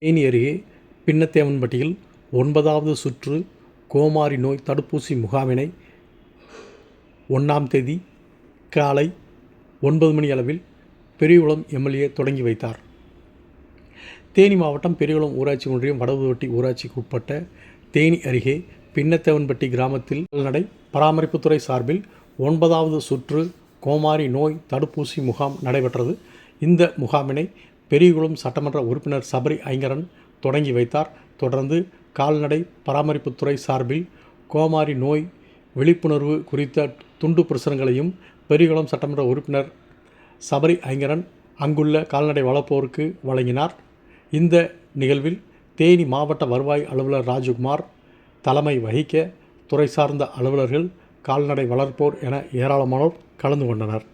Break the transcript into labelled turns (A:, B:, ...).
A: தேனி அருகே பின்னத்தேவன்பட்டியில் 9வது சுற்று கோமாரி நோய் தடுப்பூசி முகாமினை 1ஆம் தேதி காலை 9 மணி அளவில் பெரியகுளம் எம்எல்ஏ தொடங்கி வைத்தார். தேனி மாவட்டம் பெரியகுளம் ஊராட்சி ஒன்றியம் வடபுதுவட்டி ஊராட்சிக்கு உட்பட்ட தேனி அருகே பின்னத்தேவன்பட்டி கிராமத்தில் கால்நடை பராமரிப்புத்துறை சார்பில் 9வது சுற்று கோமாரி நோய் தடுப்பூசி முகாம் நடைபெற்றது. இந்த முகாமினை பெரியகுளம் சட்டமன்ற உறுப்பினர் சபரி ஐங்கரன் தொடங்கி வைத்தார். தொடர்ந்து கால்நடை பராமரிப்புத்துறை சார்பில் கோமாரி நோய் விழிப்புணர்வு குறித்த துண்டு பிரசுரங்களையும் பெரியகுளம் சட்டமன்ற உறுப்பினர் சபரி ஐங்கரன் அங்குள்ள கால்நடை வளர்ப்போருக்கு வழங்கினார். இந்த நிகழ்வில் தேனி மாவட்ட வருவாய் அலுவலர் ராஜகுமார் தலைமை வகிக்க துறை சார்ந்த அலுவலர்கள், கால்நடை வளர்ப்போர் என ஏராளமானோர் கலந்து கொண்டனர்.